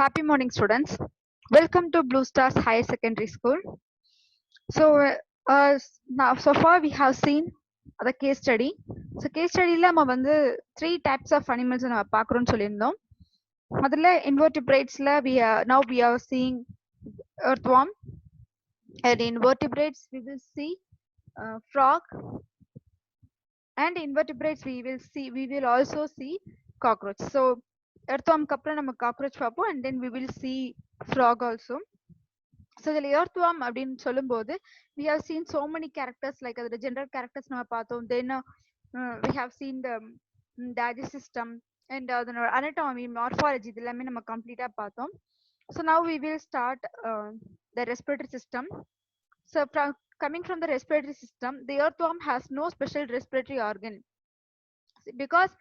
Happy morning, students. Welcome to Blue Stars Higher Secondary School. Now so far we have seen the case study. So case study la நம்ம வந்து three types of animals நம்ம பார்க்கறோம்னு சொல்லியிருந்தோம். முதல்ல invertebrates ல now we are seeing earthworm, and invertebrates we will see frog, and invertebrates we will also see cockroach. So earthworm அப்புறம் நம்ம cockroach பார்ப்போம், and then we will see frog also. So the earthworm அப்படின்னு சொல்லும்போது we have seen so many characters, like the general characters நம்ம பார்த்தோம். Then we have seen the digestive system and anatomy, morphology இதெல்லாமே நம்ம கம்ப்ளீட்டா பார்த்தோம். So now we will start the respiratory system. So coming from the respiratory system, the earthworm has no special respiratory organ because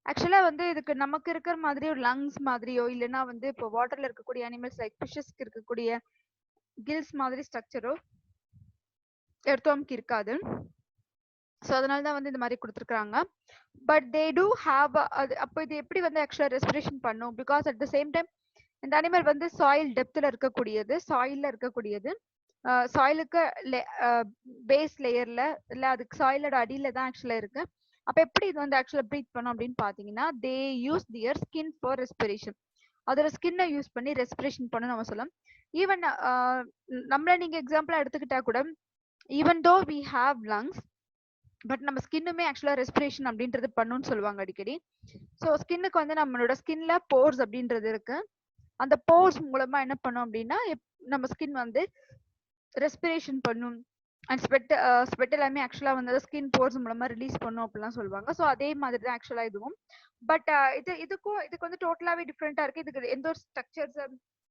ஆக்சுவலா வந்து இதுக்கு நமக்கு இருக்கிற மாதிரி ஒரு லங்ஸ் மாதிரியோ இல்லைன்னா வந்து இப்போ வாட்டர்ல இருக்கக்கூடிய அனிமல்ஸ் லைக் ஃபிஷஸ்க்கு இருக்கக்கூடிய கில்ஸ் மாதிரி ஸ்ட்ரக்சரோ எர்த்வார்ம்க்கு இருக்காது. ஸோ அதனால தான் வந்து இந்த மாதிரி கொடுத்துருக்காங்க. பட் தே டூ ஹாவ் அப்போ இது எப்படி வந்து ஆக்சுவலா ரெஸ்பிரேஷன் பண்ணும்? Because at the same time இந்த அனிமல் வந்து சாயில் டெப்த்ல இருக்கக்கூடியது, சாயிலுக்கு பேஸ் லேயர்ல இல்ல அதுக்கு சாயிலோட அடியில தான் ஆக்சுவலா இருக்கு. அப்ப எப்படி இது வந்து ஆக்சுவலா ப்ரீத் பண்ணும் அப்படின்னு பாத்தீங்கன்னா, they use their skin for respiration. அதோட ஸ்கின்னை யூஸ் பண்ணி ரெஸ்பிரேஷன் பண்ண நம்ம சொல்லலாம். ஈவன் நம்மள நீங்க எக்ஸாம்பிளா எடுத்துக்கிட்டா கூட, even though we have lungs, but நம்ம ஸ்கின்னுமே ஆக்சுவலா ரெஸ்பிரேஷன் அப்படின்றது பண்ணுன்னு சொல்லுவாங்க அடிக்கடி. ஸோ ஸ்கின்னுக்கு வந்து நம்மளோட ஸ்கின்ல போர்ஸ் அப்படின்றது இருக்கு. அந்த போர்ஸ் மூலமா என்ன பண்ணும் அப்படின்னா, நம்ம ஸ்கின் வந்து ரெஸ்பிரேஷன் பண்ணும். அண்ட் ஸ்வெட் எல்லாமே ஆக்சுவலா வந்து ஸ்கின் போர்ஸ் மூலமா ரிலீஸ் பண்ணும் அப்படிலாம் சொல்லுவாங்க. ஸோ அதே மாதிரி தான் ஆக்சுவலா இதுவும். பட் இதுக்கு வந்து டோட்டலாவே டிஃப்ரெண்டா இருக்கு. இதுக்கு எந்த ஒரு ஸ்ட்ரக்சர்ஸ்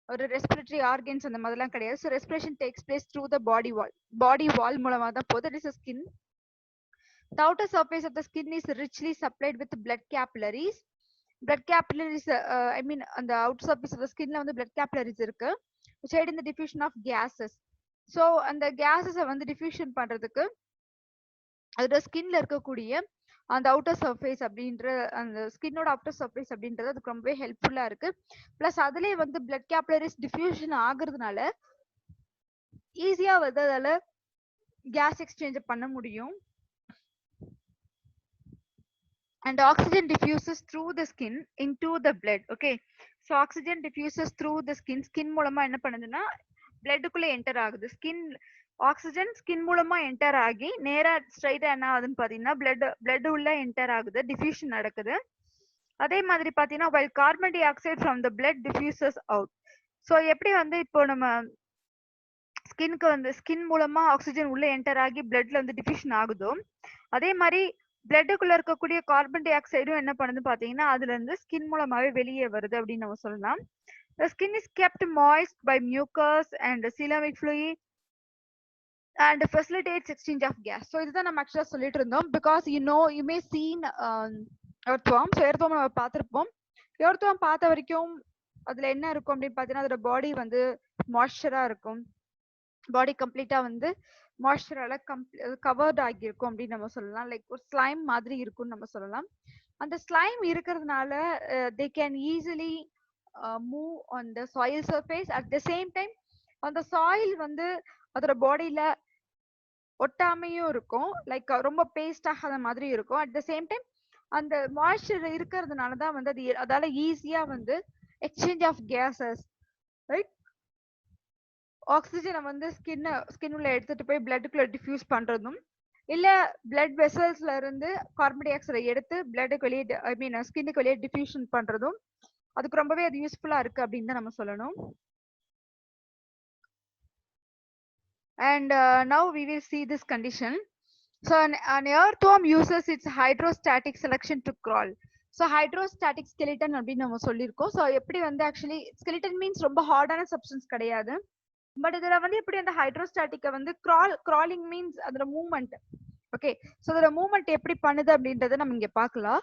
ஒரு ரெஸ்பிரேட்டரி ஆர்கன்ஸ் அந்த மாதிரிலாம் கிடையாது. So respiration takes place through the body wall மூலமா தான் போகுது. It is skin. The outer surface of the skin is richly supplied with blood capillaries. Blood capillaries, I mean, on the outer surface of the skin la வந்து blood capillaries இருக்கு, which aid in the diffusion of gases. So அந்த gases வந்து diffusion பண்றதுக்கு அதோட ஸ்கின்ல இருக்கக்கூடிய அந்த outer surface அப்படின்ற அந்த ஸ்கின்னோட அவுட்டர் சர்ஃபேஸ் அப்படின்றது அதுக்கு ரொம்பவே ஹெல்ப்ஃபுல்லா இருக்கு. பிளஸ் அதுலயே வந்து பிளட் கேபிலரிஸ் டிஃப்யூஷன் ஆகுறதுனால ஈஸியா வந்து அதால கேஸ் எக்ஸ்சேஞ்ச் பண்ண முடியும். And oxygen diffuses through the skin into the blood. Okay, so oxygen diffuses through the skin மூலமா என்ன பண்ணுதுன்னா பிளட்டுக்குள்ள என்டர் ஆகுது. ஆக்சிஜன் ஸ்கின் மூலமா என்டர் ஆகி நேரா ஸ்ட்ரைட்டா என்ன ஆகுதுன்னு பாத்தீங்கன்னா பிளட் உள்ள என்டர் ஆகுது, டிஃப்யூஷன் நடக்குது. அதே மாதிரி பாத்தீங்கன்னா while carbon dioxide from the blood diffuses out. So எப்படி வந்து இப்போ நம்ம ஸ்கின்க்கு வந்து ஸ்கின் மூலமா ஆக்சிஜன் உள்ள என்டர் ஆகி பிளட்ல வந்து டிஃப்யூஷன் ஆகுதோ, அதே மாதிரி பிளட்டுக்குள்ள இருக்கக்கூடிய கார்பன் டை ஆக்சைடும் என்ன பண்ணுது பாத்தீங்கன்னா அதுல இருந்து ஸ்கின் மூலமாவே வெளியே வருது அப்படின்னு நம்ம சொல்லலாம். The skin is kept moist by mucus and coelomic fluid and facilitates exchange of gas. So இதுதான் நம்ம ஆக்சுவலா சொல்லிட்டு இருந்தோம். Because you may seen earthworm. So earthworm நம்ம பார்த்திருப்போம். earthworm பார்த்த வரைக்கும் அதுல என்ன இருக்கும் அப்படின்னு பாத்தீங்கன்னா அதோட பாடி வந்து மாய்ஸ்சரா இருக்கும். பாடி கம்ப்ளீட்டா வந்து மாய்ஸ்சரால கவர்ட் ஆகியிருக்கும் அப்படின்னு நம்ம சொல்லலாம். லைக் ஒரு ஸ்லைம் மாதிரி இருக்கும்னு நம்ம சொல்லலாம். அந்த ஸ்லைம் இருக்கிறதுனால they can easily move on the soil surface. At the same time அந்த சாயில் வந்து அதோட பாடியில ஒட்டாமையும் இருக்கும், லைக் ரொம்ப பேஸ்ட் ஆகாத மாதிரி இருக்கும். அட் த சேம் டைம் அந்த மாய்ஸ்சர் இருக்கிறதுனால தான் வந்து அதால ஈஸியா வந்து எக்ஸ்சேஞ்ச் ஆஃப் கேசஸ், ரைட், ஆக்சிஜனை வந்து ஸ்கின்னுள்ள எடுத்துட்டு போய் பிளட்டுக்குள்ள டிஃப்யூஸ் பண்றதும் இல்ல பிளட் வெசல்ஸ்ல இருந்து கார்பன் டை ஆக்சைடை எடுத்து பிளட்டுக்கு வெளியே ஸ்கின்னுக்கு வெளியே டிஃப்யூஷன் பண்றதும் அதுக்கு ரொம்பவே அது யூஸ்ஃபுல்லா இருக்கு அப்படின்னு தான் நம்ம சொல்லணும். And now we will see this condition. So an earthworm uses its hydrostatic selection to crawl. So hydrostatic skeleton அப்படின்னு நம்ம சொல்லியிருக்கோம். ஸோ எப்படி வந்து ஆக்சுவலி skeleton மீன்ஸ் ரொம்ப ஹார்டான சப்ஸ்டன்ஸ் கிடையாது. பட் இதுல வந்து எப்படி அந்த ஹைட்ரோஸ்டாட்டிக்கை வந்து கிராலிங் மீன்ஸ் அதோட மூவ்மெண்ட். ஓகே, ஸோ அதோட மூவ்மெண்ட் எப்படி பண்ணுது அப்படின்றத நம்ம இங்க பார்க்கலாம்.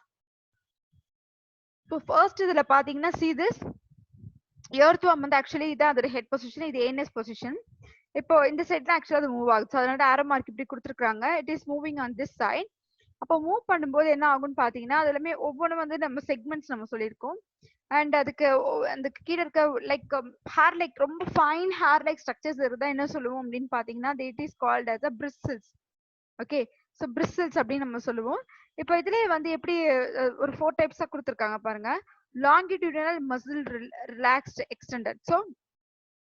இப்போ ஃபர்ஸ்ட் இதுல பாத்தீங்கன்னா see this earthworm வந்து ஆக்சுவலி இதான் அதோட ஹெட் பொசிஷன், இது ஏஎன்எஸ் பொசிஷன். இப்போ இந்த சைட் தான் ஆக்சுவலா அது மூவ் ஆகுது. அதனால ஆரோ மார்க் இப்படி கொடுத்துருக்காங்க. It is moving on this side. அப்போ மூவ் பண்ணும்போது என்ன ஆகும்னு பாத்தீங்கன்னா அது எல்லாமே ஒவ்வொன்றும் வந்து நம்ம செக்மெண்ட்ஸ் நம்ம சொல்லியிருக்கோம். அண்ட் அதுக்கு அந்த கீழ இருக்க லைக் ஹேர் லைக் ரொம்ப ஃபைன் ஹேர் லைக் ஸ்ட்ரக்சர்ஸ் இருந்தா என்ன சொல்லுவோம் அப்படின்னு பாத்தீங்கன்னா it is called as a bristles. Okay, so bristles அப்படின்னு நம்ம சொல்லுவோம். இப்போ இதுலயே வந்து எப்படி ஒரு 4 டைப்ஸா கொடுத்துருக்காங்க பாருங்க. longitudinal muscle relaxed extended. So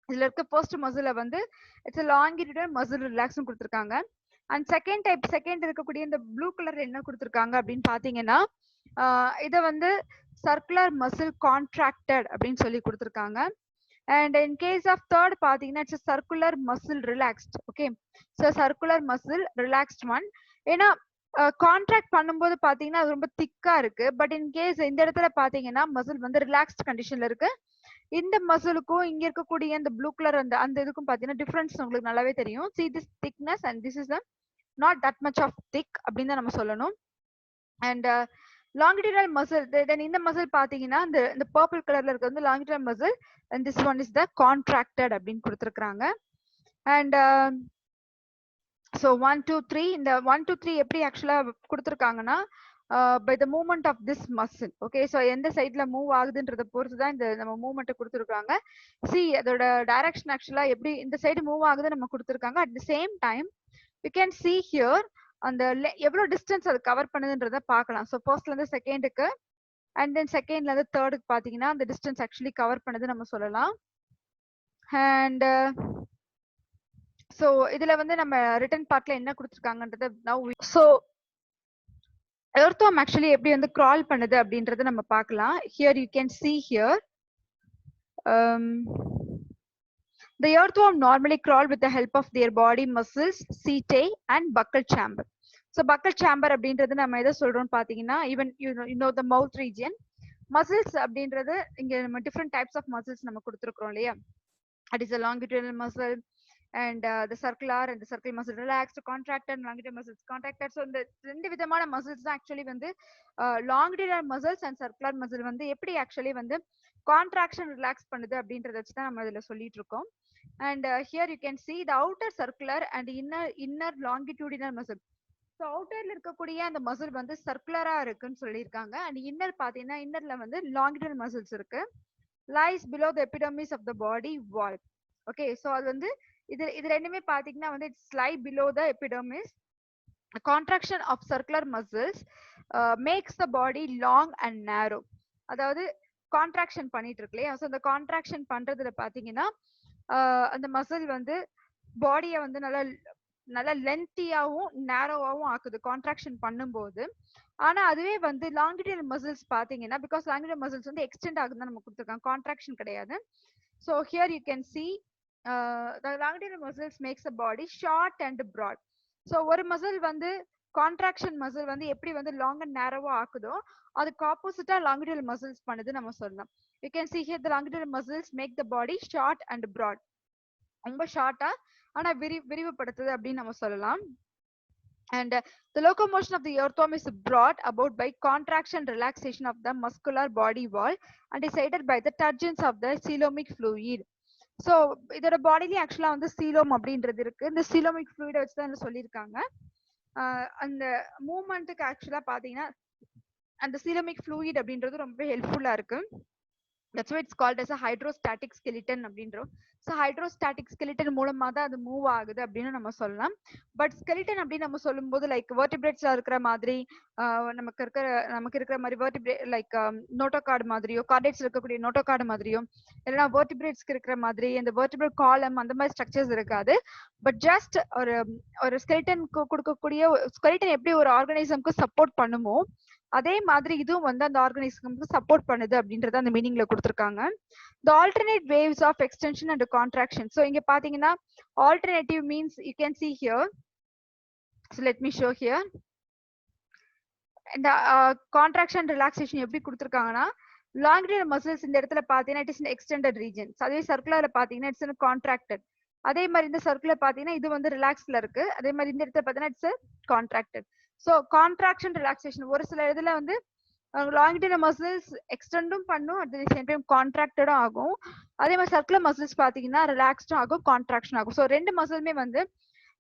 இதுல இருக்க ஃபர்ஸ்ட் மசில வந்து இட்ஸ் longitudinal muscle relaxed கொடுத்துருக்காங்க. அண்ட் செகண்ட் இருக்கக்கூடிய இந்த ப்ளூ கலர் என்ன கொடுத்துருக்காங்க அப்படின்னு பாத்தீங்கன்னா இதை வந்து சர்க்குலர் மசில் கான்ட்ராக்டட் அப்படின்னு சொல்லி கொடுத்துருக்காங்க. And in case of third பாத்தீங்கன்னா it's circular muscle relaxed. Okay, so circular muscle relaxed one. ஏன்னா கான்ட்ராக்ட் பண்ணும்போது பாத்தீங்கன்னா அது ரொம்ப திக்கா இருக்கு. பட் இன் கேஸ் இந்த இடத்துல பாத்தீங்கன்னா மசில் வந்து ரிலாக்ஸ்ட் கண்டிஷன்ல இருக்கு. இந்த மசிலுக்கும் இங்க இருக்கக்கூடிய இந்த ப்ளூ கலர் அந்த இதுக்கும் பாத்தீங்கன்னா டிஃபரன்ஸ் உங்களுக்கு நல்லாவே தெரியும். see this thickness and this is the not that much of thick அப்படின்னு நம்ம சொல்லணும். அண்ட் longitudinal muscle then இந்த மசில் பாத்தீங்கன்னா இந்த பர்பிள் கலர்ல இருக்க வந்து longitudinal muscle and this one is the contracted அப்படின்னு கொடுத்துருக்காங்க. அண்ட் so 1 2 3 இந்த 1 2 3 எப்படி ஆக்சுவலா கொடுத்துருக்காங்கன்னா by the movement of this muscle. okay, so எந்த சைட்ல மூவ் ஆகுதுன்றத பொறுத்து தான் இந்த நம்ம மூவ்மெண்ட் கொடுத்துருக்காங்க. see அதோட டைரக்ஷன் ஆக்சுவலா எப்படி இந்த சைடு மூவ் ஆகுது நம்ம கொடுத்துருக்காங்க. At the same time you can see here அந்த எவ்வளவு டிஸ்டன்ஸ் அது கவர் பண்ணுதுன்றத பார்க்கலாம். ஸோ ஃபர்ஸ்ட்ல இருந்து செகண்டுக்கு அண்ட் தென் செகண்ட்ல இருந்து தேர்டுக்கு பாத்தீங்கன்னா அந்த டிஸ்டன்ஸ் ஆக்சுவலி கவர் பண்ணுது நம்ம சொல்லலாம். அண்ட் ஸோ இதுல வந்து நம்ம ரிட்டன் பார்ட்ல என்ன கொடுத்துருக்காங்கன்றத நவ் ஸோ எர்த்வார்ம் ஆக்சுவலி எப்படி வந்து கிரால் பண்ணுது அப்படின்றத நம்ம பார்க்கலாம். Here you can see here the earthworm normally crawl with the help of their body muscles, setae and buccal chamber. So buccal chamber அப்படின்றது நம்ம எதை சொல்றோம் பாத்தீங்கன்னா even you know the mouth region muscles அப்படின்றது இங்க நம்ம different types of muscles நம்ம கொடுத்துருக்கோம் இல்லையா. that is a longitudinal muscle and the circular and the circular muscle relaxed, contracted, and longitudinal muscles contracted. So இந்த ரெண்டு விதமான muscles தான் actually வந்து longitudinal muscles and circular muscle வந்து எப்படி actually வந்து contraction relax பண்ணுது அப்படின்றத வச்சு தான் நம்ம இதுல சொல்லிட்டு இருக்கோம். and here you can see the outer circular and inner longitudinal muscle. so outerல இருக்கக்கூடிய அந்த மசில் வந்து சர்க்குலரா இருக்குன்னு சொல்லியிருக்காங்க. and இன்னர் பாத்தீங்கன்னா இன்னர்ல வந்து longitudinal muscles இருக்கு. lies below the epidermis of the body wall. okay, so அது வந்து இது ரெண்டுமே பாத்தீங்கன்னா வந்து it's lie below the epidermis. contraction of circular muscles makes the body long and narrow. அதாவது கான்ட்ராக்ஷன் பண்ணிட்டு இருக்கு இல்லையா. ஸோ அந்த கான்ட்ராக்ஷன் பண்றதுல பாத்தீங்கன்னா அந்த மசில் வந்து பாடியை வந்து நல்லா லென்த்தியாவும் நேரோவாவும் ஆக்குது கான்ட்ராக்ஷன் பண்ணும்போது. ஆனா அதுவே வந்து லாங்கிடியல் மசில்ஸ் பாத்தீங்கன்னா பிகாஸ் லாங்கிடியல் மசில்ஸ் வந்து எக்ஸ்டெண்ட் ஆகுதுன்னு நம்ம கொடுத்துருக்காங்க, கான்ட்ராக்ஷன் கிடையாது. So here you can see the longitudinal muscles makes the body short and broad. so ஒரு மசில் வந்து கான்ட்ராக்ஷன் மசில் வந்து எப்படி வந்து லாங் அண்ட் நேரோவா ஆக்குதோ அதுக்கு ஆப்போசிட்டா longitudinal muscles பண்ணுது நம்ம சொல்லலாம். you can see here the longitudinal muscles make the body short and broad. ரொம்ப ஷார்ட்டா ஆனா விரிவுபடுத்துது அப்படின்னு நம்ம சொல்லலாம். and the locomotion of the earthworm is brought about by contraction relaxation of the muscular body wall and is aided by the turgence of the coelomic fluid. So இதோட பாடியிலேயே ஆக்சுவலா வந்து coelom அப்படின்றது இருக்கு. இந்த சீலோமிக் ஃப்ளூயிட வச்சுதான் சொல்லியிருக்காங்க. அந்த மூவ்மெண்ட்டுக்கு ஆக்சுவலா பாத்தீங்கன்னா அந்த சீலோமிக் ஃப்ளூயிட் அப்படின்றது ரொம்ப ஹெல்ப்ஃபுல்லா இருக்கு. that's why it's called as a hydrostatic skeleton அப்படின்றோம். ஸோ ஹைட்ரோஸ்டாட்டிக் ஸ்கெலிட்டன் மூலமா தான் அது மூவ் ஆகுது அப்படின்னு நம்ம சொல்லலாம். பட் ஸ்கெலிட்டன் அப்படின்னு நம்ம சொல்லும்போது லைக் வெர்டிபிரேட்ஸ்ல இருக்கிற மாதிரி நமக்கு இருக்கிற மாதிரி வெர்டிபிரேட் லைக் நோட்டோகார்டு மாதிரியோ கார்டேட்ஸ்ல இருக்கக்கூடிய நோட்டோகார்டு மாதிரியோ இல்லைன்னா வெர்டிபிரேட்ஸ்க்கு இருக்கிற மாதிரி அந்த வெர்டிபிரேட் காலம் அந்த மாதிரி ஸ்ட்ரக்சர்ஸ் இருக்காது. பட் ஜஸ்ட் ஒரு ஸ்கெலிட்டனுக்கு கொடுக்கக்கூடிய ஸ்கெலிட்டன் எப்படி ஒரு ஆர்கானிசம்க்கு சப்போர்ட் பண்ணுமோ அதே மாதிரி இதுவும் வந்து அந்த ஆர்கானிசம்க்கு சப்போர்ட் பண்ணுது அப்படின்றத அந்த மீனிங்ல கொடுத்துருக்காங்க. the alternate waves of extension and contraction. so இங்க பாத்தீங்கன்னா alternative means you can see here. so let me show here. இந்த contraction relaxation எப்படி கொடுத்துருக்காங்கன்னா longitudinal muscles இந்த இடத்துல பாத்தீங்கன்னா it is an extended region. அதே சர்க்குலர்ல பாத்தீங்கன்னா it's contracted. அதே மாதிரி இந்த சர்க்குலர் பாத்தீங்கன்னா இது வந்து ரிலாக்ஸ்ல இருக்கு. அதே மாதிரி இந்த இடத்துல பாத்தீங்கன்னா it's contracted. so contraction relaxation ஒரு சில இதுல வந்து longitudinal muscles எக்ஸ்டெண்டும் பண்ணும் at the same time கான்ட்ராக்டடும் ஆகும். அதே மாதிரி சர்க்குலர் மசில்ஸ் பாத்தீங்கன்னா ரிலாக்ஸ்டும் ஆகும் கான்ட்ராக்ஷன் ஆகும். ஸோ ரெண்டு மசிலுமே வந்து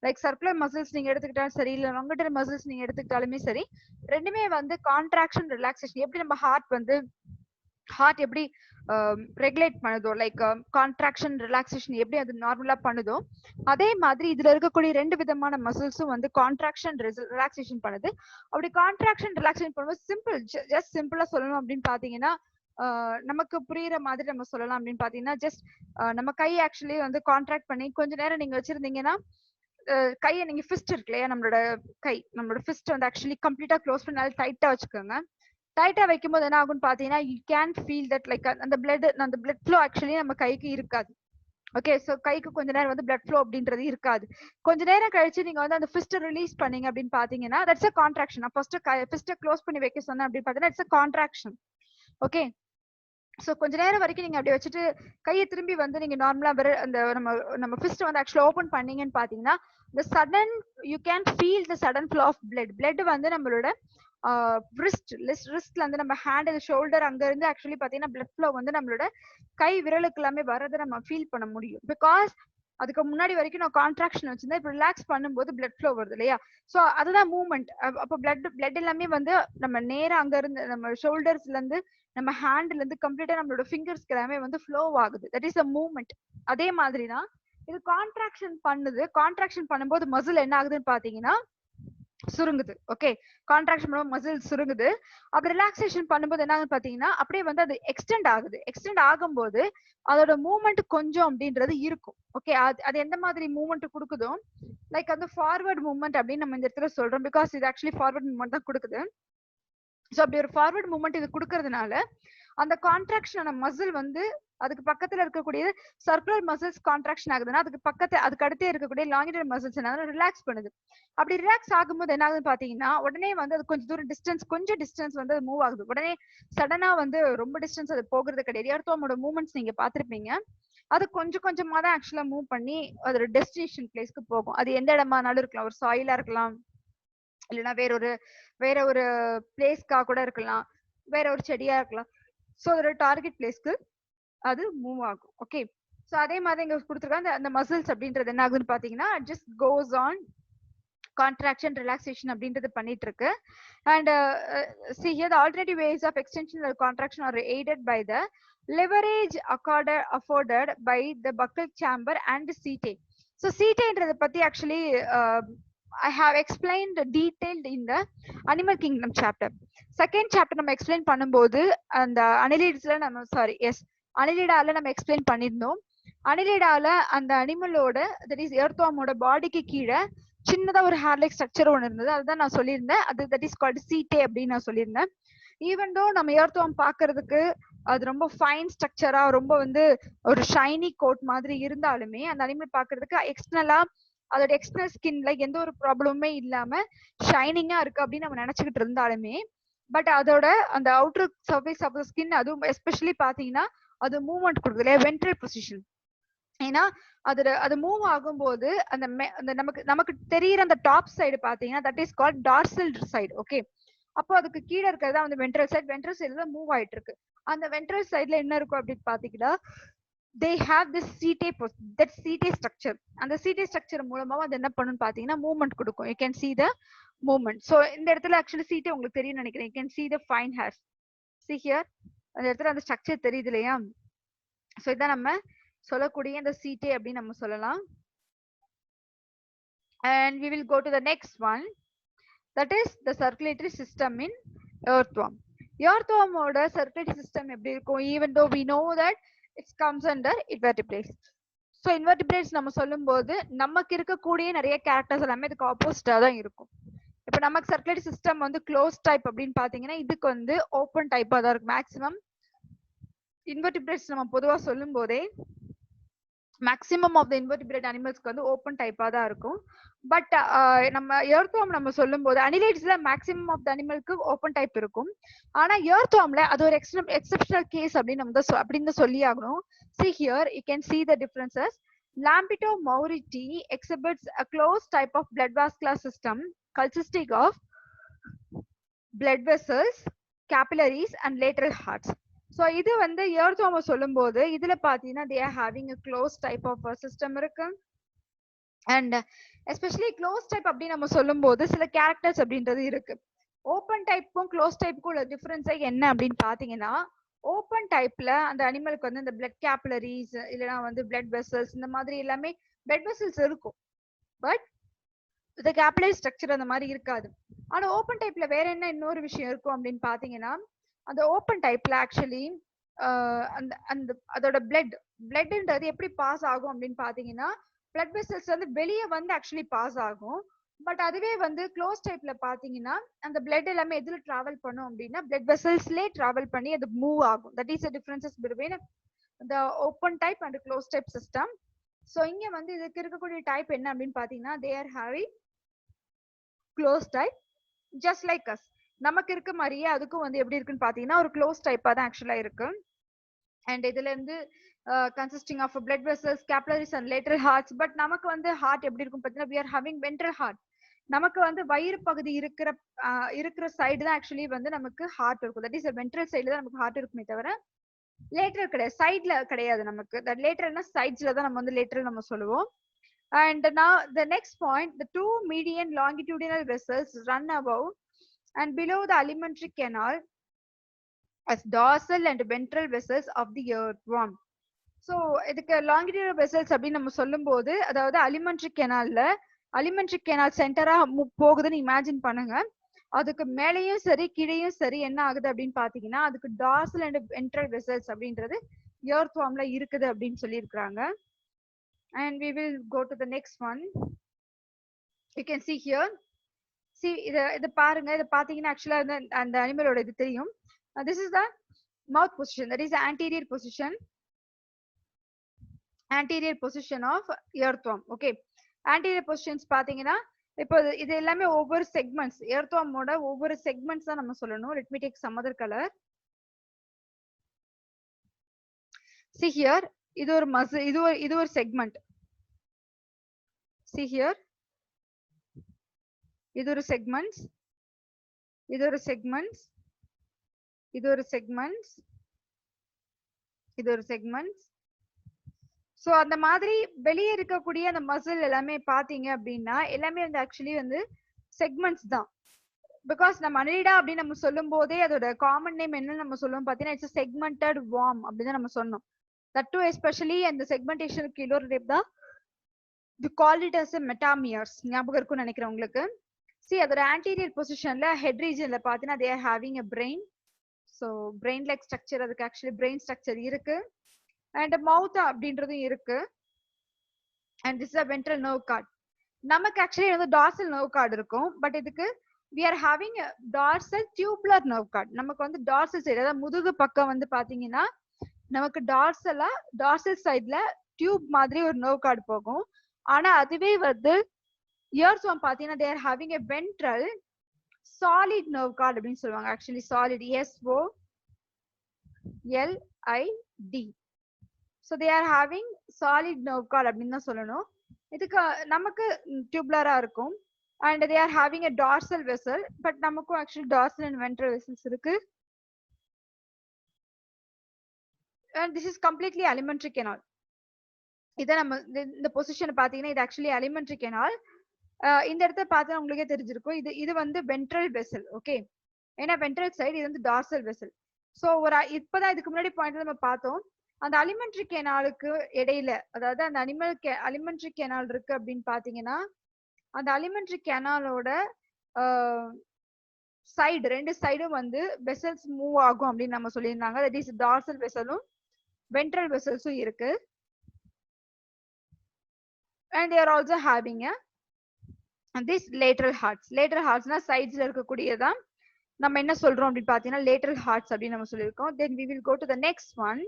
லைக் சர்க்குலர் மசில்ஸ் நீங்க எடுத்துக்கிட்டாலும் சரி இல்ல longitudinal மசில்ஸ் நீங்க எடுத்துக்கிட்டாலுமே சரி ரெண்டுமே வந்து கான்ட்ராக்ஷன் ரிலாக்ஸேஷன் எப்படி நம்ம ஹார்ட் வந்து ஹார்ட் எப்படி ரெகுலேட் பண்ணுதோ, லைக் கான்ட்ராக்ஷன் ரிலாக்ஸேஷன் எப்படி அது நார்மலா பண்ணுதோ, அதே மாதிரி இதுல இருக்கக்கூடிய 2 விதமான மசில்ஸும் வந்து கான்ட்ராக்ஷன் ரிலாக்ஸேஷன் பண்ணுது. அப்படி கான்ட்ராக்ஷன் ரிலாக்ஸேஷன் பண்ணும்போது சிம்பிள், ஜஸ்ட் சிம்பிளா சொல்லணும் அப்படின்னு பாத்தீங்கன்னா, நமக்கு புரியுற மாதிரி நம்ம சொல்லலாம் அப்படின்னு பாத்தீங்கன்னா, ஜஸ்ட் நம்ம கை ஆக்சுவலி வந்து கான்ட்ராக்ட் பண்ணி கொஞ்ச நேரம் நீங்க வச்சிருந்தீங்கன்னா, கையை நீங்க ஃபிஸ்ட் இருக்கு இல்லையா, நம்மளோட ஃபிஸ்ட் வந்து ஆக்சுவலி கம்ப்ளீட்டா க்ளோஸ் பண்ணாலும் டைட்டா வச்சுக்கோங்க. டைட்டா வைக்கும்போது என்ன ஆகும்னு பாத்தீங்கன்னா, you can feel that like அந்த பிளட் ஃப்ளோ ஆக்சுவலி நம்ம கைக்கு இருக்காது. ஓகே, சோ கைக்கு கொஞ்ச நேரம் வந்து பிளட் ஃப்ளோ அப்படின்றது இருக்காது. கொஞ்ச நேரம் கழிச்சு நீங்க வந்து அந்த ஃபிஸ்ட் ரிலீஸ் பண்ணீங்க அப்படின்னு பாத்தீங்கன்னா, that's a contraction. First fist close பண்ணி வைக்க சொன்னேன் அப்படின்னு பாத்தீங்கன்னா, it's a contraction. Okay, so கொஞ்ச நேரம் வரைக்கும் நீங்க அப்படி வச்சுட்டு கையை திரும்பி வந்து நீங்க நார்மலா அந்த நம்ம ஃபிஸ்ட் வந்து ஆக்சுவலா ஓபன் பண்ணீங்கன்னு பாத்தீங்கன்னா, the sudden you can feel the sudden flow of blood வந்து நம்மளோட ரிஸ்ட்ல இருந்து நம்ம ஹேண்ட் ஷோல்டர் அங்க இருந்து ஆக்சுவலி பாத்தீங்கன்னா பிளட் ஃப்ளோ வந்து நம்மளோட கை விரலுக்கு எல்லாமே வரதை நம்ம ஃபீல் பண்ண முடியும். பிகாஸ் அதுக்கு முன்னாடி வரைக்கும் நான் கான்ட்ராக்ஷன் வச்சிருந்தேன். இப்போ ரிலாக்ஸ் பண்ணும்போது பிளட் ஃப்ளோ வருது இல்லையா, சோ அதுதான் மூவ்மெண்ட். அப்போ பிளட் எல்லாமே வந்து நம்ம நேரா அங்க இருந்து நம்ம ஷோல்டர்ஸ்ல இருந்து நம்ம ஹேண்ட்ல இருந்து கம்ப்ளீட்டா நம்மளோட ஃபிங்கர்ஸ்க்கு எல்லாமே வந்து ஃப்ளோ ஆகுது. That is a movement. அதே மாதிரி தான் இது கான்ட்ராக்ஷன் பண்ணுது. கான்ட்ராக்ஷன் பண்ணும்போது மசில் என்ன ஆகுதுன்னு பாத்தீங்கன்னா சுருங்குது. ஓகே, கான்ட்ராக்ஷன் பண்ணும்போது மசில் சுருங்குது. அப்படி ரிலாக்ஸேஷன் பண்ணும்போது என்ன ஆகுதுன்னு பாத்தீங்கன்னா, அப்படியே வந்து அது எக்ஸ்டெண்ட் ஆகுது. எக்ஸ்டெண்ட் ஆகும்போது அதோட மூவ்மெண்ட் கொஞ்சம் அப்படின்றது இருக்கும். ஓகே, அது எந்த மாதிரி மூவ்மெண்ட் கொடுக்குதோ, லைக் அந்த ஃபார்வர்ட் மூவ்மெண்ட் அப்படின்னு நம்ம இந்த இடத்துல சொல்றோம். பிகாஸ் இது ஆக்சுவலி ஃபார்வர்ட் மூவ்மெண்ட் தான் கொடுக்குது. ஸோ அப்படி ஒரு ஃபார்வர்ட் மூவ்மெண்ட் இது கொடுக்கறதுனால அந்த கான்ட்ராக்ஷன் மசில் வந்து அதுக்கு பக்கத்துல இருக்கக்கூடிய சர்க்குலர் மசில்ஸ் கான்ட்ராக்ஷன் ஆகுதுன்னா, அதுக்கு அடுத்தே இருக்கக்கூடிய லாங்கிட்டல் மசில்ஸ் என்ன ரிலாக்ஸ் பண்ணுது. அப்படி ரிலாக்ஸ் ஆகும்போது என்ன ஆகுதுன்னு பாத்தீங்கன்னா, உடனே வந்து அது கொஞ்சம் டிஸ்டன்ஸ் வந்து அது மூவ் ஆகுது. உடனே சடனா வந்து ரொம்ப டிஸ்டன்ஸ் அது போகிறது கிடையாது. எர்த்வார்மோட மூவ்மெண்ட்ஸ் நீங்க பாத்திருப்பீங்க. அது கொஞ்சம் கொஞ்சமா தான் ஆக்சுவலா மூவ் பண்ணி அதோட டெஸ்டினேஷன் பிளேஸ்க்கு போகும். அது எந்த இடமானாலும் இருக்கலாம், ஒரு சாயிலா இருக்கலாம், இல்லைன்னா வேற ஒரு பிளேஸ்க்காக கூட இருக்கலாம், வேற ஒரு செடியா இருக்கலாம். சோ அதோட டார்கெட் பிளேஸ்க்கு அது மூவ் ஆகும். ஓகே, சோ அதே மாதிரி இங்க கொடுத்துருக்காங்க அந்த மசில்ஸ் அப்படின்றது என்ன ஆகுதுன்னு பாத்தீங்கன்னா, just goes on contraction relaxation அப்படின்றது பண்ணிட்டு இருக்கு. And see here the alternative ways of extension or contraction are aided by the leverage afforded by the buccal chamber and seat. So seat என்றத பத்தி actually I have explained detailed in the animal kingdom chapter. Second chapter நம்ம explain பண்ணும்போது அந்த அனிலிட்ஸ்ல நம்ம அனிலிடால நம்ம explain பண்ணிருந்தோம். அனிலிடால அந்த அனிமலோட that is எர்த்வார்மோட பாடிக்கு கீழே சின்னதா ஒரு ஹேர் லைக் ஸ்ட்ரக்சர் ஒன்று இருந்தது. அதுதான் நான் சொல்லியிருந்தேன். அது தட் இஸ் கால்ட் சீட்டே அப்படின்னு நான் சொல்லியிருந்தேன். ஈவன் தோ நம்ம எர்த்வார்ம் பாக்குறதுக்கு அது ரொம்ப ஃபைன் ஸ்ட்ரக்சரா ரொம்ப வந்து ஒரு ஷைனி கோட் மாதிரி இருந்தாலுமே, அந்த அனிமல் பாக்குறதுக்கு எக்ஸ்டர்னலா அதோட எக்ஸ்டர்னல் ஸ்கின்ல எந்த ஒரு ப்ராப்ளமுமே இல்லாம ஷைனிங்கா இருக்கு அப்படின்னு நம்ம நினைச்சுக்கிட்டு இருந்தாலுமே, பட் அதோட அந்த outer surface of the skin, அதுவும் எஸ்பெஷலி பாத்தீங்கன்னா அது மூவ்மெண்ட் கொடுக்குது இல்லையா, வென்ட்ரல் பொசிஷன். ஏன்னா அது மூவ் ஆகும்போது அந்த நமக்கு தெரியுற அந்த டாப் சைடு பாத்தீங்கன்னா that is called dorsal side. Okay, அப்போ அதுக்கு கீழே இருக்கிறதா வந்து வென்ட்ரல் சைடுல மூவ் ஆயிட்டு இருக்கு. அந்த வென்ட்ரல் சைடுல என்ன இருக்கும் அப்படின்னு பாத்தீங்கன்னா, they have this CTA structure. அந்த CTA structure மூலமா அது என்ன பண்ணுன்னு பாத்தீங்கன்னா மூவ்மெண்ட் கொடுக்கும். you can see the movement. so இந்த இடத்துல ஆக்சுவலி CTA உங்களுக்கு தெரியும் நினைக்கிறேன். you can see the fine hairs. see here அந்த இடத்துல அந்த ஸ்ட்ரக்சர் தெரியுது இல்லையா. சோ இதான் நம்ம சொல்லக்கூடிய இந்த CTA அப்படின்னு நம்ம சொல்லலாம். and we will go to the next one, that is the circulatory system in earthworm. earthworm ஓட circulatory system எப்படி இருக்கும், even though we know that it comes under invertebrates. so invertebrates நம்ம சொல்லும்போது நமக்கு இருக்கக்கூடிய நிறைய கேரக்டர்ஸ் எல்லாமே இதுக்கு ஆப்போசிட்டா தான் இருக்கும். இப்ப நமக்கு சர்க்குலேட்டரி சிஸ்டம் வந்து க்ளோஸ் டைப் அப்படின்னு பாத்தீங்கன்னா, இதுக்கு வந்து ஓப்பன் டைப்பா தான் இருக்கும். மேக்ஸிமம் இன்வெர்டிபிரேட்ஸ் நம்ம பொதுவா சொல்லும் போதே மேக்ஸிமம் ஆஃப் த இன்வெர்டிபிரேட் அனிமல்ஸ்க்கு வந்து ஓப்பன் டைப்பா தான் இருக்கும். பட் நம்ம எர்த்வார்ம் நம்ம சொல்லும் போது அனிலேட்ஸ்ல மேக்ஸிமம் ஆஃப் த அனிமலுக்கு ஓப்பன் டைப் இருக்கும். ஆனா எர்த்வார்ம்ல அது ஒரு எக்ஸெப்ஷனல் கேஸ் அப்படின்னு சொல்லி ஆகணும். see here you can see the differences. Lambito mauriti exhibits a closed type of blood vascular system consisting of blood vessels, capillaries and lateral hearts. so இது வந்து earthworm சொல்லும் போது இதுல பாத்தீங்கன்னா they are having a closed type of system இருக்கு. and especially closed type அப்படி நம்ம சொல்லும் போது சில கேரக்டர்ஸ் அப்படின்றது இருக்கு. ஓப்பன் டைப்புக்கும் க்ளோஸ் டைப்புக்கும் உள்ள டிஃபரன்ஸ் என்ன அப்படின்னு பாத்தீங்கன்னா, ஓப்பன் டைப்ல அந்த அனிமலுக்கு வந்து இந்த பிளட் கேப்லரிஸ் இல்லைன்னா வந்து பிளட் வெசல்ஸ் இந்த மாதிரி எல்லாமே பிளட் வெசல்ஸ் இருக்கும். பட் இந்த கேப்லரி ஸ்ட்ரக்சர் அந்த மாதிரி இருக்காது. ஆனா ஓப்பன் டைப்ல வேற என்ன இன்னொரு விஷயம் இருக்கும் அப்படின்னு பாத்தீங்கன்னா, அந்த ஓப்பன் டைப்ல ஆக்சுவலி அந்த அந்த அதோட பிளட்ன்றது எப்படி பாஸ் ஆகும் அப்படின்னு பாத்தீங்கன்னா, பிளட் வெசல்ஸ் வந்து வெளியே வந்து ஆக்சுவலி பாஸ் ஆகும். பட் அதுவே வந்து க்ளோஸ் டைப்ல பாத்தீங்கன்னா அந்த பிளட் எல்லாமே எதுல டிராவல் பண்ணும் அப்படின்னா பிளட் வெசல்ஸ்லயே டிராவல் பண்ணி அது மூவ் ஆகும். That is the differences between the open type and closed type system. So இங்க வந்து இதுக்கு இருக்கக்கூடிய டைப் என்ன அப்படின்னு பாத்தீங்கன்னா they are having closed type just like us. நமக்கு இருக்க மாதிரியே அதுக்கும் வந்து எப்படி இருக்குன்னு பாத்தீங்கன்னா ஒரு க்ளோஸ் டைப்பா தான் ஆக்சுவலா இருக்கு. அண்ட் இதுல இருந்து consisting of blood vessels capillaries and lateral hearts. But நமக்கு வந்து ஹார்ட் எப்படி இருக்கும் பாத்தீங்கன்னா we are having ventral heart. நமக்கு வந்து வயிறு பகுதி இருக்கிற சைடு தான் ஆக்சுவலி வந்து நமக்கு ஹார்ட் இருக்கும். தட் இஸ் வென்ட்ரல் சைடுல தான் நமக்கு ஹார்ட் இருக்குமே தவிர லேட்டரல் கிடையாது, சைட்ல கிடையாது. நமக்கு லேட்டரல்னா சைட்ஸ்ல தான் நம்ம வந்து லேட்டரல் நம்ம சொல்லுவோம். And now the next point, the two median longitudinal vessels run above and below the alimentary canal as dorsal and ventral vessels of the earthworm. So இதுக்கு longitudinal vessels அப்படின்னு நம்ம சொல்லும் போது அதாவது அலிமெண்ட்ரி கெனால் சென்டரா போகுதுன்னு imagine பண்ணுங்க. அதுக்கு மேலேயும் சரி கீழேயும் சரி என்ன ஆகுது அப்படின்னு பாத்தீங்கன்னா அதுக்கு டார்சல் அண்ட் வென்ட்ரல் வெசல்ஸ் அப்படின்றது எர்த்வார்ம்ல இருக்குது அப்படின்னு சொல்லி இருக்காங்க. And we will go to the next one. You can see here. See இத பாருங்க. இத பாத்தீங்கன்னா ஆக்சுவலா அந்த அனிமலோட இது தெரியும். This is the mouth position, that is the anterior position of earthworm. Okay, anterior positions பாத்தீங்கன்னா இப்போ இது எல்லாமே ஒவ்வொரு செக்மெண்ட்ஸ் எர்த்வார்மோட ஒவ்வொரு செக்மெண்ட்ஸ் தான் நம்ம சொல்லணும். Let me take some other color. See here, இது ஒரு மசில், இது ஒரு செக்மெண்ட். See here, இது ஒரு செக்மெண்ட்ஸ், இது ஒரு செக்மெண்ட்ஸ், இது ஒரு செக்மெண்ட்ஸ், இது ஒரு செக்மெண்ட்ஸ். சோ அந்த மாதிரி வெளியே இருக்கக்கூடிய அந்த மசில் எல்லாமே பாத்தீங்க அப்படின்னா எல்லாமே வந்து ஆக்சுவலி வந்து செக்மெண்ட்ஸ் தான். பிகாஸ் நம்ம அனிலிடா அப்படின்னு நம்ம சொல்லும் போதே அதோட காமன் நேம் என்னன்னு நம்ம சொல்லுவோம் பாத்தீங்கன்னா இட்ஸ் செக்மெண்டட் வார்ம் அப்படின்னு நம்ம சொன்னோம். தட் டு எஸ்பெஷலி அந்த செக்மெண்டேஷனுக்கு இன்னொரு டைப் தான் we call it as a metameres. ஞாபகம் இருக்கும்னு நினைக்கிறேன் உங்களுக்கு. See அதோட anterior positionல head regionல பாத்தீங்கன்னா they are having a brain. So brain like structure, அதுக்கு actually brain structure இருக்கு. And mouth அப்படின்றதும் இருக்கு. And this is a ventral nerve cord. நமக்கு actually வந்து dorsal nerve cord இருக்கும். பட் இதுக்கு we are having a dorsal tubular nerve cord. நமக்கு வந்து dorsal side அதாவது முதுகு பக்கம் வந்து பாத்தீங்கன்னா நமக்கு dorsal sideல டியூப் மாதிரி ஒரு nerve cord போகும். ஆனா அதுவே வந்து earthworm பாத்தீங்கன்னா they are having a ventral solid nerve cord அப்படின்னு சொல்லுவாங்க. Actually solid, SOLID. So they are having solid nerve cord அப்படின்னு தான் சொல்லணும். இதுக்கு நமக்கு டியூப்லரா இருக்கும். And they are having a dorsal vessel. But நமக்கும் actually dorsal and ventral vessels இருக்கு. And this is completely alimentary canal. இத நம்ம இந்த பொசிஷன் பாத்தீங்கன்னா இது ஆக்சுவலி alimentary canal. இந்த இடத்த பார்த்தா உங்களுக்கே தெரிஞ்சிருக்கும். இது வந்து ventral vessel. ஓகே, ஏன்னா ventral side, இது வந்து dorsal vessel. சோ ஒரு இப்பதான் இதுக்கு முன்னாடி பாயிண்ட் நம்ம பார்த்தோம். அந்த அலிமெண்ட்ரி கேனாலுக்கு இடையில அதாவது அந்த அலிமெண்ட்ரி கேனால் இருக்கு அப்படின்னு பாத்தீங்கன்னா அந்த அலிமெண்ட்ரி கேனாலோட சைடு ரெண்டு சைடும் வந்து வெசல்ஸ் மூவ் ஆகும் அப்படின்னு நம்ம சொல்லியிருந்தாங்க. தட் இஸ் டார்சல் வெசலும் வென்ட்ரல் வெசல்ஸும் இருக்கு. And they are also having a this lateral hearts. lateral heartsனா சைட்ஸ்ல இருக்கக்கூடியதான் நம்ம என்ன சொல்றோம் அப்படின்னு பாத்தீங்கன்னா lateral hearts அப்படின்னு நம்ம சொல்லியிருக்கோம். Then we will go to the next one.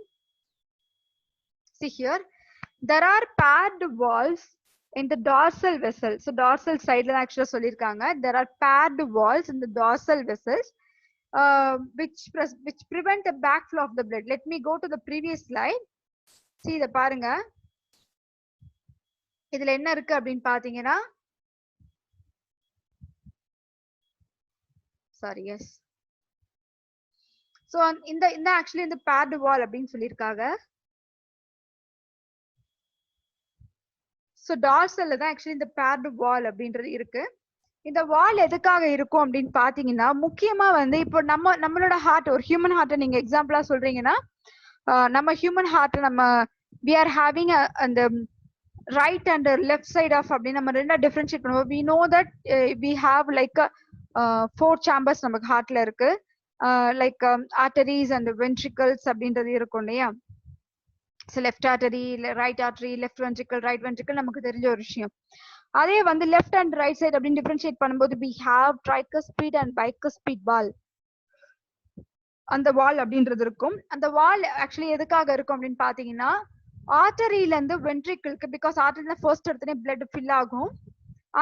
See here, there are paired walls in the dorsal vessel. So dorsal side la actually சொல்லிருக்காங்க. There are paired walls in the dorsal vessels which prevent the backflow of the blood. Let me go to the previous slide. See இத பாருங்க. இதுல என்ன இருக்கு அப்படின்னு பாத்தீங்கன்னா sorry, yes. So இந்த actually இந்த paired wall அப்படின்னு சொல்லிருக்காங்க. So dorsal தான் actually இந்த paired wall அப்படின்றது இருக்கு. இந்த வால் எதுக்காக இருக்கும் அப்படின்னு பாத்தீங்கன்னா, முக்கியமா வந்து இப்போ நம்மளோட ஹார்ட், ஒரு ஹியூமன் ஹார்ட்டை நீங்க எக்ஸாம்பிளா சொல்றீங்கன்னா, நம்ம ஹியூமன் ஹார்ட் நம்ம we are having அந்த right and left side of அப்படின்னு நம்ம ரெண்டா டிஃபரன்ஷியேட் பண்ணுவோம். we know that we have like 4 chambers நமக்கு ஹார்ட்ல இருக்கு. லைக் arteries and ventricles அப்படின்றது இருக்கும் இல்லையா. So left artery, right artery, left ventricle, right ventricle நமக்கு தெரிஞ்ச ஒரு விஷயம். அதே வந்து லெஃப்ட் அண்ட் ரைட் சைடு அப்படின்னு டிஃபரன்ஷியேட் பண்ணும்போது we have tricuspid and bicuspid wall. அந்த வால் அப்படின்றது இருக்கும். அந்த வால் ஆக்சுவலி எதுக்காக இருக்கும் அப்படின்னு பாத்தீங்கன்னா, ஆர்டரியில இருந்து வென்ட்ரிக்கிளுக்கு, பிகாஸ் ஆர்டரியில ஃபர்ஸ்ட் எடுத்தனே பிளட் ஃபில் ஆகும்.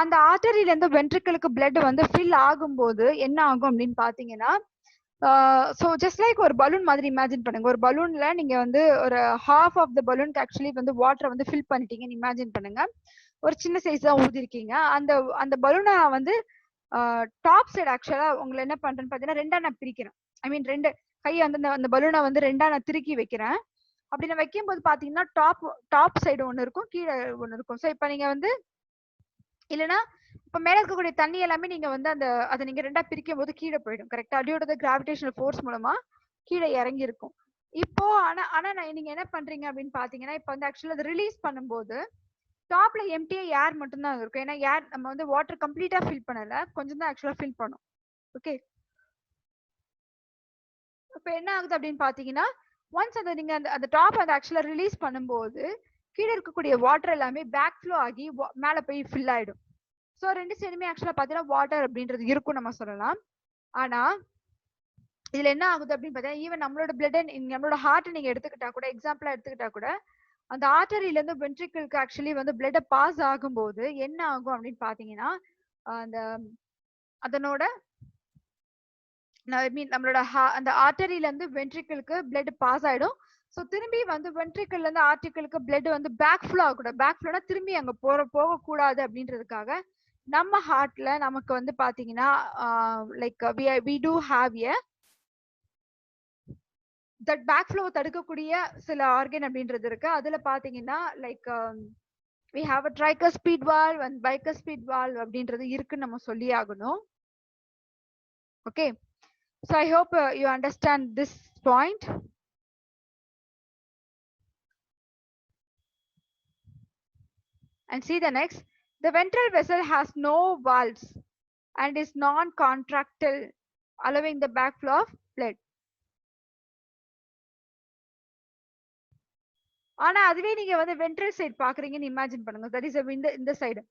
அந்த ஆர்டரியில இருந்து வென்ட்ரிக்கிளுக்கு பிளட் வந்து ஃபில் ஆகும்போது என்ன ஆகும் அப்படின்னு பாத்தீங்கன்னா, ஸோ ஜஸ்ட் லைக் ஒரு பலூன் மாதிரி இமேஜின் பண்ணுங்க. ஒரு பலூன்ல நீங்க வந்து ஒரு ஹாஃப் ஆஃப் த பலூனுக்கு ஆக்சுவலி வந்து வாட்டரை வந்து ஃபில் பண்ணிட்டீங்கன்னு இமேஜின் பண்ணுங்க. ஒரு சின்ன சைஸ் தான் ஊதிருக்கீங்க. அந்த பலூனை வந்து டாப் சைடு ஆக்சுவலா உங்களை என்ன பண்றேன்னு பாத்தீங்கன்னா ரெண்டா நான் பிரிக்கிறேன். ஐ மீன் ரெண்டு கையை வந்து அந்த பலூனை வந்து ரெண்டா நான் திருக்கி வைக்கிறேன். அப்படி நான் வைக்கும் போது பாத்தீங்கன்னா டாப் சைடு ஒண்ணு இருக்கும், கீழே ஒண்ணு இருக்கும். ஸோ இப்ப நீங்க வந்து இல்லைன்னா இப்ப மேல இருக்கக்கூடிய தண்ணி எல்லாமே நீங்க வந்து அதை நீங்க ரெண்டா பிரிக்கும் போது கீழே போயிடும். கரெக்டா? அடியோட கிராவிடேஷனல் ஃபோர்ஸ் மூலமா கீழே இறங்கி இருக்கும். இப்போ ஆனா நீங்க என்ன பண்றீங்க அப்படின்னு பாத்தீங்கன்னா, இப்ப வந்து ஆக்சுவலா அதை ரிலீஸ் பண்ணும்போது டாப்ல எம்டியா ஏர் மட்டும் தான் இருக்கும். ஏன்னா ஏர் நம்ம வந்து வாட்டர் கம்ப்ளீட்டா ஃபில் பண்ணல, கொஞ்சம் தான் ஆக்சுவலா ஃபில் பண்ணும். ஓகே, இப்ப என்ன ஆகுது அப்படின்னு பாத்தீங்கன்னா, ஒன்ஸ் அதை நீங்க அந்த டாப் அதை ஆக்சுவலா ரிலீஸ் பண்ணும்போது கீழே இருக்கக்கூடிய வாட்டர் எல்லாமே பேக் ஃப்ளோ ஆகி மேல போய் ஃபில் ஆயிடும். ஸோ ரெண்டு சைடுமே ஆக்சுவலா பாத்தீங்கன்னா வாட்டர் அப்படின்றது இருக்கும் நம்ம சொல்லலாம். ஆனா இதுல என்ன ஆகுது அப்படின்னு பாத்தீங்கன்னா, ஈவன் நம்மளோட பிளட், நம்மளோட ஹார்ட் நீங்க எடுத்துக்கிட்டா கூட, எக்ஸாம்பிளா எடுத்துக்கிட்டா கூட, அந்த ஆர்டரியில இருந்து வென்ட்ரிக்கிளுக்கு ஆக்சுவலி வந்து பிளட் பாஸ் ஆகும்போது என்ன ஆகும் அப்படின்னு பாத்தீங்கன்னா, அந்த அதனோட ஐ மீன் நம்மளோட அந்த ஆர்டரியில இருந்து வென்ட்ரிக்கிளுக்கு பிளட் பாஸ் ஆயிடும். ஸோ திரும்பி வந்து வென்ட்ரிக்கிள்ல இருந்து ஆர்டிக்கிளுக்கு பிளட் வந்து பேக் ஃப்ளோ ஆகக்கூடாது. பேக் ஃப்ளோனா திரும்பி அங்க போகக்கூடாது அப்படின்றதுக்காக நம்ம ஹார்ட்ல நமக்கு வந்து பாத்தீங்கன்னா like we do have a that back flow தடுக்கக்கூடிய சில ஆர்கன் அப்படின்றது இருக்கு. அதுல பாத்தீங்கன்னா like we have a tricuspid valve and bicuspid valve அப்படின்றது இருக்குன்னு நம்ம சொல்லி ஆகணும். Okay, so I hope you understand this point. And see the next. The ventral vessel has no valves and is non-contractile, allowing the backflow of blood. ஆனா அதுவே நீங்க வந்து ventral side பாக்குறீங்கன்னு imagine பண்ணுங்க. தட் இஸ் இந்த side.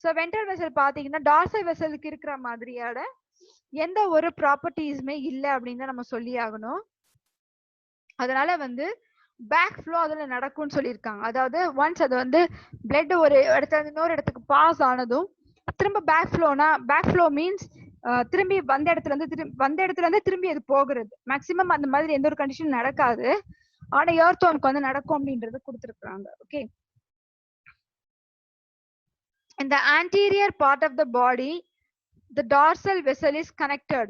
So ventral vessel பாத்தீங்கன்னா dorsal வெசலுக்கு இருக்கிற மாதிரியான எந்த ஒரு ப்ராப்பர்ட்டிஸுமே இல்லை அப்படின்னு தான் நம்ம சொல்லி ஆகணும். அதனால வந்து பேக் ஃப்ளோ அதுல நடக்கும்னு சொல்லியிருக்காங்க. அதாவது ஒன்ஸ் அது வந்து பிளட் ஒரு இடத்துல இருந்து இன்னொரு இடத்துக்கு பாஸ் ஆனதும் திரும்ப பேக் ஃப்ளோ மீன்ஸ் திரும்பி வந்த இடத்துல இருந்து திரும்பி அது போகிறது. மேக்சிமம் அந்த மாதிரி எந்த ஒரு கண்டிஷன் நடக்காது. ஆனா எர்த்வார்ம்க்கு வந்து நடக்கும் அப்படின்றது கொடுத்துருக்காங்க. Okay, in the anterior part of the body the dorsal vessel is connected.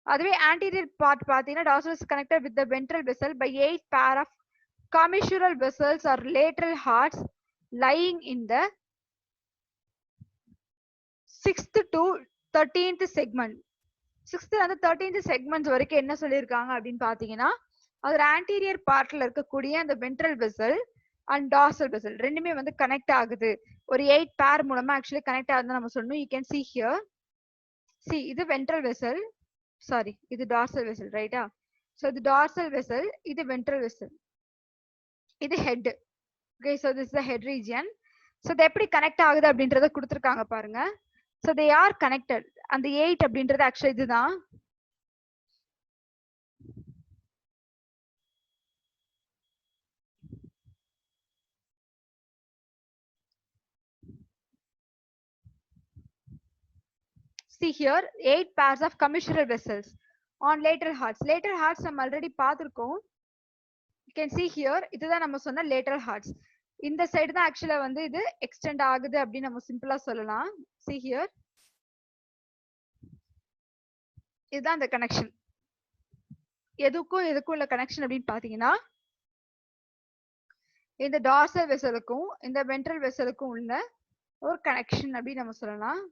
அதுவே anterior part பாத்தீங்கன்னா dorsal is connected with the ventral vessel by 8 pair of commissural vessels or lateral hearts lying in the 6th to 13th segment. 6th and 13th segments வரைக்கும் என்ன சொல்லியிருக்காங்க அப்படின்னு பாத்தீங்கன்னா, அது anterior partல இருக்கக்கூடிய அந்த ventral vessel and dorsal vessel ரெண்டுமே வந்து கனெக்ட் ஆகுது. ஒரு 8 பேர் மூலமா ஆக்சுவலி கனெக்ட் ஆகுதுன்னு நம்ம சொல்லணும். You can see here. See, இது ventral vessel, சாரி இது dorsal vessel, ரைட்டா? So இது dorsal vessel, இது ventral vessel, இது head. Okay, so this is the head region. So இது எப்படி கனெக்ட் ஆகுது அப்படின்றத கொடுத்துருக்காங்க பாருங்க. So they are connected. அந்த 8 அப்படின்றது ஆக்சுவலி இதுதான். See here, 8 pairs of commissural vessels on lateral hearts. Lateral hearts நம்ம ஆல்ரெடி பார்த்திருக்கோம். You can see here, இதுதான் நம்ம சொன்ன lateral hearts. இந்த சைடு தான் ஆக்சுவலா வந்து இது எக்ஸ்டெண்ட் ஆகுது அப்படின்னு நம்ம சிம்பிளா சொல்லலாம். See here, இதுதான் இந்த கனெக்ஷன். எதுக்கும் உள்ள கனெக்ஷன் அப்படின்னு பாத்தீங்கன்னா, இந்த டார்சல் வெசலுக்கும் இந்த வென்ட்ரல் வெசலுக்கும் உள்ள ஒரு கனெக்ஷன் அப்படின்னு நம்ம சொல்லலாம்.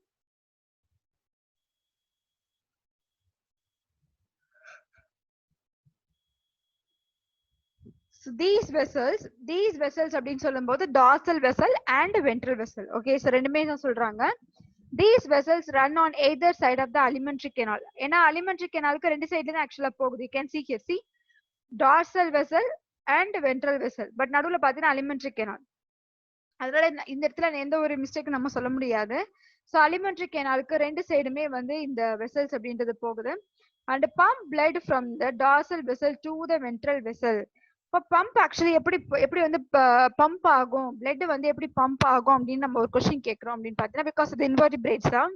So these vessels அப்படின்னு சொல்லும்போது dorsal vessel and ventral vessel. Okay, so ரெண்டுமே தான் சொல்றாங்க. These vessels run on either side of the alimentary canal. ஏன்னா alimentary canalக்கு ரெண்டு சைடுல தான் ஆக்சுவலா போகுது. You can see here, see dorsal vessel and ventral vessel. But நடுவுல பாத்தீங்கன்னா alimentary canal. அதனால இந்த இடத்துல எந்த ஒரு மிஸ்டேக் நம்ம சொல்ல முடியாது. ஸோ alimentary canalக்கு ரெண்டு சைடுமே வந்து இந்த vessels அப்படின்றது போகுது. And pump blood from the dorsal vessel to the ventral vessel. இப்போ பம்ப் ஆக்சுவலி எப்படி வந்து பம்ப் ஆகும், பிளட் வந்து எப்படி பம்ப் ஆகும் அப்படின்னு நம்ம ஒரு கொஸ்டின் கேட்கிறோம் அப்படின்னு பார்த்தீங்கன்னா, பிகாஸ் இது இன்வெர்டிபிரேட்ஸ் தான்.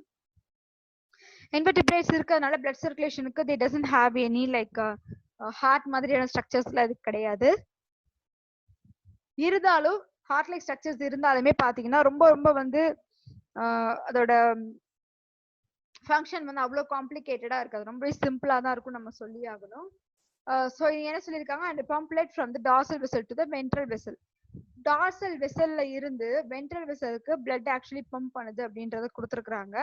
இன்வெர்டிபிரேட்ஸ் இருக்கிறதுனால பிளட் சர்க்குலேஷனுக்கு they doesn't have any like heart மாதிரியான ஸ்ட்ரக்சர்ஸ்ல அது கிடையாது. இருந்தாலும் ஹார்ட் லைக் ஸ்ட்ரக்சர்ஸ் இருந்தாலுமே பாத்தீங்கன்னா ரொம்ப வந்து அதோட ஃபங்க்ஷன் வந்து அவ்வளோ காம்ப்ளிகேட்டடா இருக்காது, ரொம்ப சிம்பிளா தான் இருக்கும் நம்ம சொல்லி ஆகணும். ஸோ என்ன சொல்லியிருக்காங்க, and pumped from the dorsal vessel to the ventral vessel. Dorsal வெசல்ல இருந்து வென்ட்ரல் வெசலுக்கு பிளட் ஆக்சுவலி பம்ப் பண்ணுது அப்படின்றத கொடுத்துருக்காங்க.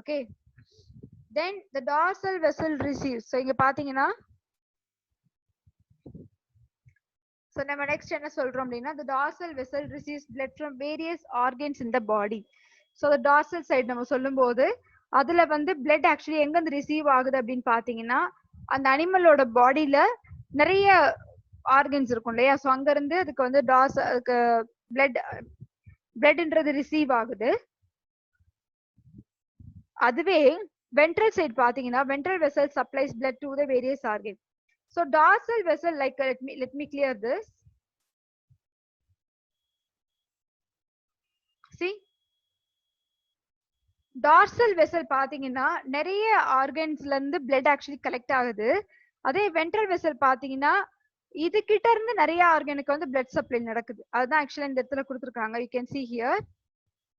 Okay, then the dorsal vessel receives. So இங்க பாத்தீங்கன்னா ஸோ நம்ம நெக்ஸ்ட் என்ன சொல்றோம் அப்படின்னா, the dorsal vessel receives blood from various organs in the body. So the dorsal side நம்ம சொல்லும்போது அதுல வந்து பிளட் ஆக்சுவலி எங்க இருந்து ரிசீவ் ஆகுது அப்படின்னு பாத்தீங்கன்னா, அந்த அனிமலோட பாடியில நிறைய ஆர்கன்ஸ் இருக்கும் இல்லையா, ஸோ அங்க இருந்து அதுக்கு வந்து அதுக்கு பிளட்ன்றது ரிசீவ் ஆகுது. அதுவே வென்ட்ரல் சைடு பாத்தீங்கன்னா, ventral vessel supplies blood to the various organs. So dorsal vessel, like let me clear this. See, dorsal vessel பாத்தீங்கன்னா நிறைய ஆர்கன்ஸ்ல இருந்து blood actually கலெக்ட் ஆகுது. அதே ventral vessel பாத்தீங்கன்னா இது கிட்ட இருந்து நிறைய ஆர்கனுக்கு வந்து blood supply நடக்குது. அதுதான் ஆக்சுவலா இந்த இடத்துல கொடுத்திருக்காங்க. You can see here.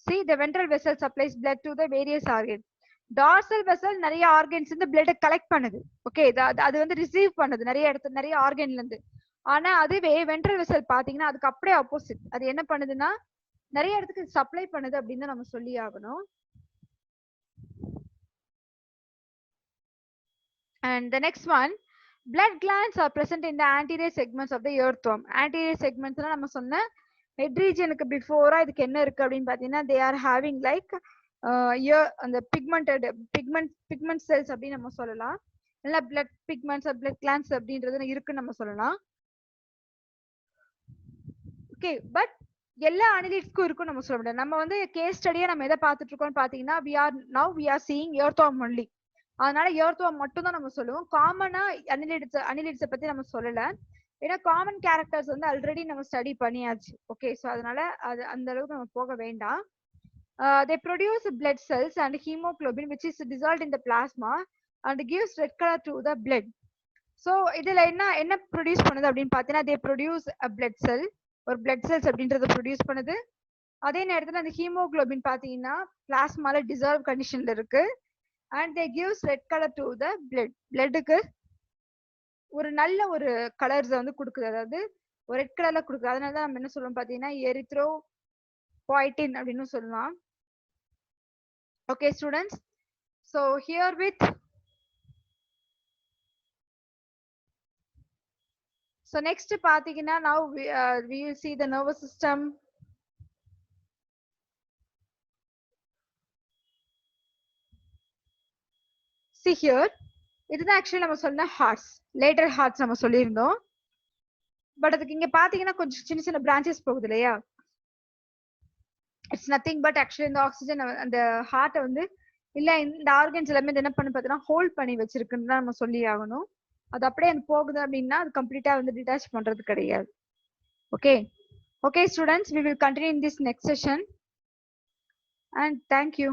See, the ventral vessel supplies blood to the various organs. Dorsal vessel நிறைய ஆர்கன்ஸ் இருந்து பிளட் கலெக்ட் பண்ணுது. ஓகே, அது வந்து ரிசீவ் பண்ணுது நிறைய இடத்துல நிறைய ஆர்கன்ல இருந்து. ஆனா அதுவே வென்ட்ரல் வெசல் பாத்தீங்கன்னா அதுக்கு அப்படியே ஆப்போசிட். அது என்ன பண்ணுதுன்னா நிறைய இடத்துக்கு சப்ளை பண்ணுது அப்படின்னு நம்ம சொல்லி ஆகணும். And the next one, blood glands are present in the anterior segments of the earthworm. Anterior segments நம்ம சொன்ன ஹெட் ரீஜனுக்கு பிஃபோரா இதுக்கு என்ன இருக்கு அப்படின்னு பாத்தீங்கன்னா, they are having like அந்த பிக்மெண்ட் செல்ஸ் அப்படின்னு நம்ம சொல்லலாம், இல்ல பிளட் பிக்மெண்ட்ஸ் பிளட் கிளான்ஸ் அப்படின்றது இருக்குன்னு நம்ம சொல்லலாம். ஓகே, பட் எல்லா அனிலிட்ஸ்க்கும் இருக்கும் நம்ம சொல்ல முடியாது. நம்ம வந்து கேஸ் ஸ்டடியா நம்ம எதை பார்த்துட்டு இருக்கோம்னு பாத்தீங்கன்னா, we are seeing earthworm only. அதனால earthworm மட்டும் தான் நம்ம சொல்லுவோம். காமனா அனிலிட்ஸை பத்தி நம்ம சொல்லல, ஏன்னா காமன் கேரக்டர்ஸ் வந்து ஆல்ரெடி நம்ம ஸ்டடி பண்ணியாச்சு. ஓகே, ஸோ அதனால அது அந்த அளவுக்கு நம்ம போக வேண்டாம். They produce blood cells and hemoglobin which is dissolved in the plasma and gives red color to the blood. So இதுல என்ன ப்ரொடியூஸ் பண்ணுது அப்படின்னு பாத்தீங்கன்னா, they produce a blood cell, ஒரு blood cells அப்படின்றத ப்ரொடியூஸ் பண்ணுது. அதே நேரத்துல அந்த ஹீமோகுளோபின் பாத்தீங்கன்னா பிளாஸ்மால டிசால்வ் கண்டிஷன்ல இருக்கு. and they gives red color to the blood. பிளட்டுக்கு ஒரு நல்ல ஒரு கலர்ஸ் வந்து கொடுக்குது, அதாவது ஒரு ரெட் கலர்ல கொடுக்குது. அதனால தான் நம்ம என்ன சொல்லுவோம் பாத்தீங்கன்னா எரித்ரோபாய்டின் அப்படின்னு சொல்லலாம். Okay students, so here with so next பாத்தீங்கன்னா now we will see the nervous system. See here, இதுதான் ஆக்சுவலி நம்ம சொன்ன ஹார்ட்ஸ், லேட்டர் ஹார்ட்ஸ் நம்ம சொல்லியிருந்தோம். பட் அதுக்கு இங்க பாத்தீங்கன்னா கொஞ்சம் சின்ன சின்ன பிரான்ச்சஸ் போகுது இல்லையா, இட்ஸ் நத்திங் பட் ஆக்சுவலி இந்த ஆக்சிஜன் அந்த ஹார்ட்டை வந்து இல்ல இந்த ஆர்கன்ஸ் எல்லாமே என்ன பண்ணி பார்த்தீங்கன்னா ஹோல்ட் பண்ணி வச்சிருக்குன்னு தான் நம்ம சொல்லி ஆகணும். அது அப்படியே அது போகுது அப்படின்னா அது கம்ப்ளீட்டா வந்து டிட்டாச் பண்றது கிடையாது. Okay okay students, we will continue in this next session and thank you.